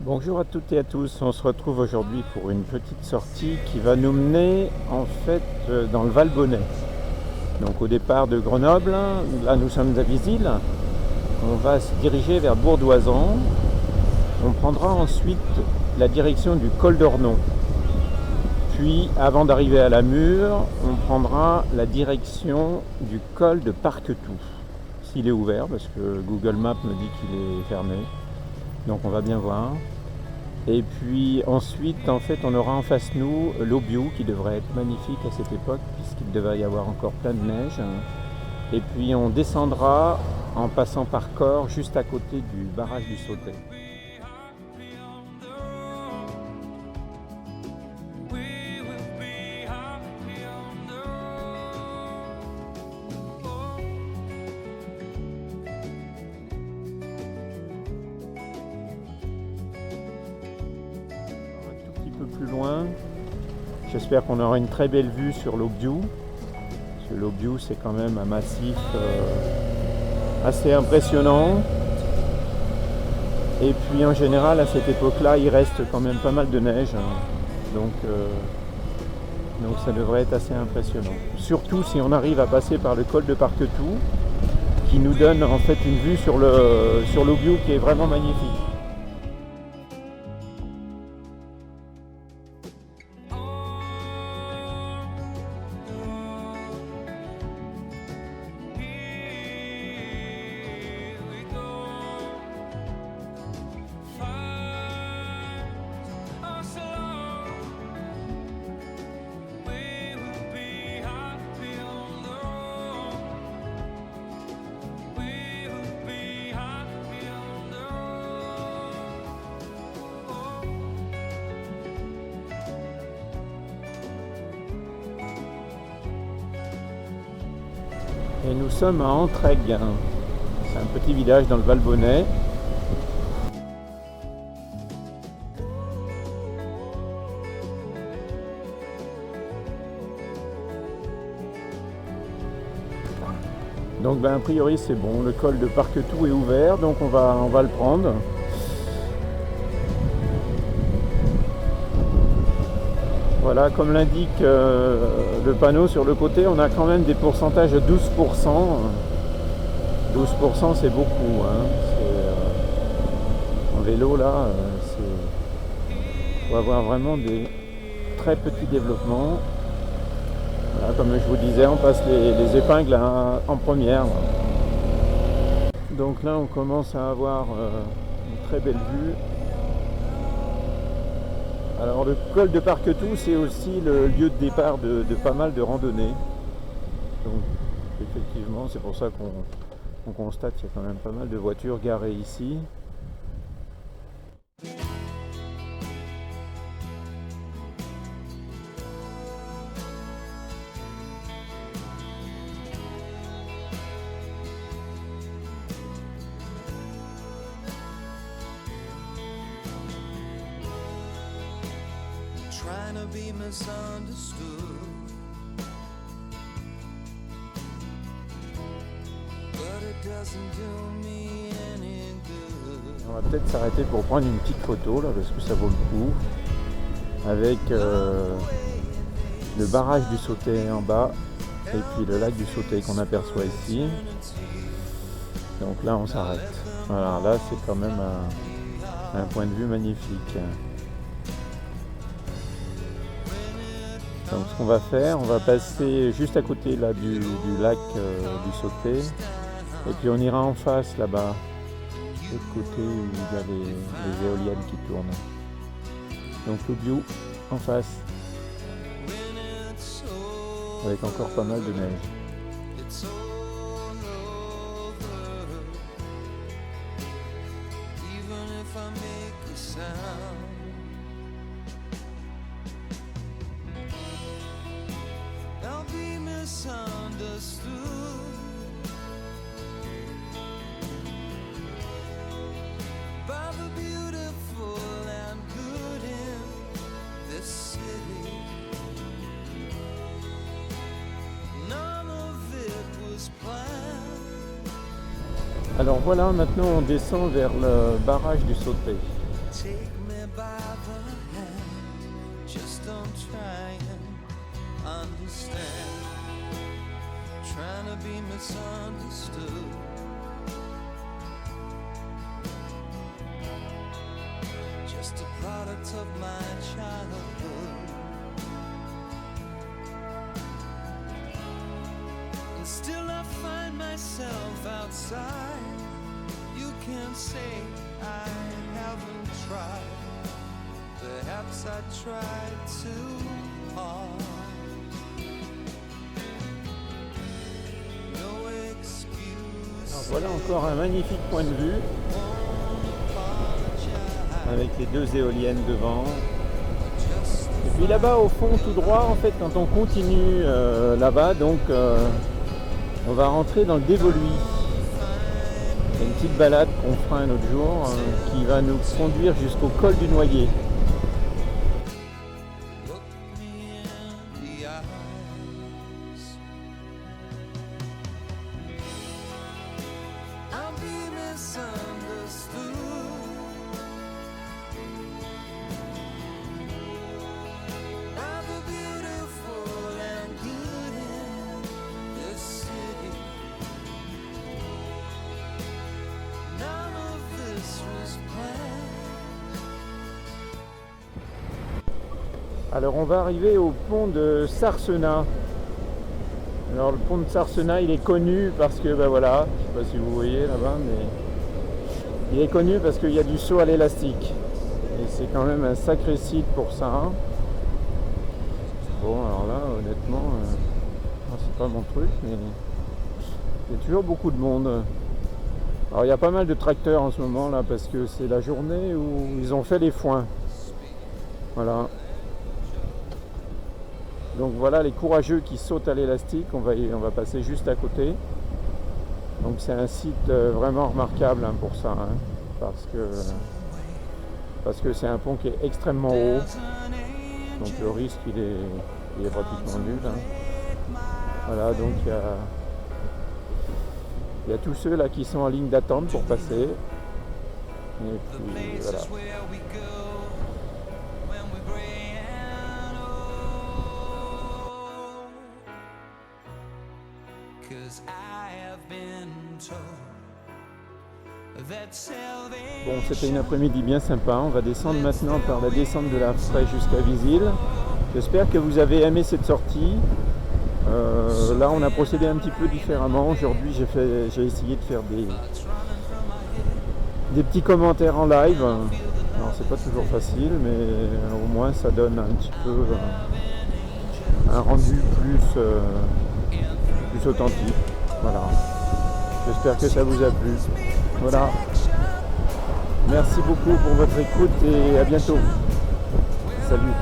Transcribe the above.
Bonjour à toutes et à tous, on se retrouve aujourd'hui pour une petite sortie qui va nous mener en fait dans le Valbonnais. Donc au départ de Grenoble, là nous sommes à Visil, on va se diriger vers Bourdoisan, on prendra ensuite la direction du col d'Ornon. Puis avant d'arriver à la Mure, on prendra la direction du col de Parquetou, s'il est ouvert parce que Google Maps me dit qu'il est fermé. Donc on va bien voir. Et puis ensuite, en fait, on aura en face nous l'Aubiou qui devrait être magnifique à cette époque puisqu'il devrait y avoir encore plein de neige. Et puis on descendra en passant par Corps juste à côté du barrage du Sautet. Plus loin, j'espère qu'on aura une très belle vue sur l'Aubiou. Parce que l'Aubiou c'est quand même un massif assez impressionnant. Et puis en général à cette époque-là il reste quand même pas mal de neige. Donc ça devrait être assez impressionnant. Surtout si on arrive à passer par le col de Parquetou qui nous donne en fait une vue sur l'Aubiou qui est vraiment magnifique. Et nous sommes à Entraigues, c'est un petit village dans le Valbonnais. Donc a priori c'est bon, le col de Parquetou est ouvert, donc on va le prendre. Voilà, comme l'indique le panneau sur le côté, on a quand même des pourcentages de 12%. 12% c'est beaucoup. En vélo là, on va avoir vraiment des très petits développements. Voilà, comme je vous disais, on passe les épingles en première. Donc là on commence à avoir une très belle vue. Alors le col de Parquetou c'est aussi le lieu de départ de pas mal de randonnées. Donc effectivement c'est pour ça qu'on constate qu'il y a quand même pas mal de voitures garées ici. Trying to be misunderstood, but it doesn't do me any good. On va peut-être s'arrêter pour prendre une petite photo là parce que ça vaut le coup avec le barrage du Sautet en bas et puis le lac du Sautet qu'on aperçoit ici. Donc là on s'arrête. Voilà, là c'est quand même un point de vue magnifique. Donc ce qu'on va faire, on va passer juste à côté là, du lac du Sautet et puis on ira en face là-bas, de l'autre côté où il y a les éoliennes qui tournent. Donc l'Aubiou en face, avec encore pas mal de neige. Misunderstood by the beautiful and good in this city. None of it was planned. Alors voilà, maintenant on descend vers le barrage du Sautet. Take me by the hand, just don't try and understand. Trying to be misunderstood. Just a product of my childhood. And still I find myself outside. You can't say I haven't tried. Perhaps I tried too hard. No excuse. Alors voilà encore un magnifique point de vue avec les deux éoliennes devant. Et puis là-bas au fond tout droit, en fait, quand on continue là-bas, donc on va rentrer dans le Dévoluy. C'est une petite balade qu'on fera un autre jour qui va nous conduire jusqu'au col du Noyer. Look me in the eyes. I'll be misunderstood. I'll be beautiful and good in this city. None of this was planned. Alors on va arriver au pont de Sarcenat. Alors le pont de Sarcenat, il est connu parce que, ben voilà, je sais pas si vous voyez là-bas, mais il est connu parce qu'il y a du saut à l'élastique. Et c'est quand même un sacré site pour ça. Bon, alors là, honnêtement, c'est pas mon truc, mais il y a toujours beaucoup de monde. Alors il y a pas mal de tracteurs en ce moment là parce que c'est la journée où ils ont fait les foins. Voilà. Donc voilà les courageux qui sautent à l'élastique, on va passer juste à côté. Donc c'est un site vraiment remarquable pour ça, parce que c'est un pont qui est extrêmement haut. Donc le risque il est pratiquement nul. Voilà, donc il y a tous ceux là qui sont en ligne d'attente pour passer. Et puis voilà. Bon, c'était une après-midi bien sympa. On va descendre maintenant par la descente de la Fraie jusqu'à Visil. J'espère que vous avez aimé cette sortie. Là, on a procédé un petit peu différemment. Aujourd'hui, j'ai essayé de faire des petits commentaires en live. Alors, c'est pas toujours facile, mais au moins ça donne un petit peu un rendu plus authentique. Voilà. J'espère que ça vous a plu. Voilà. Merci beaucoup pour votre écoute et à bientôt. Salut.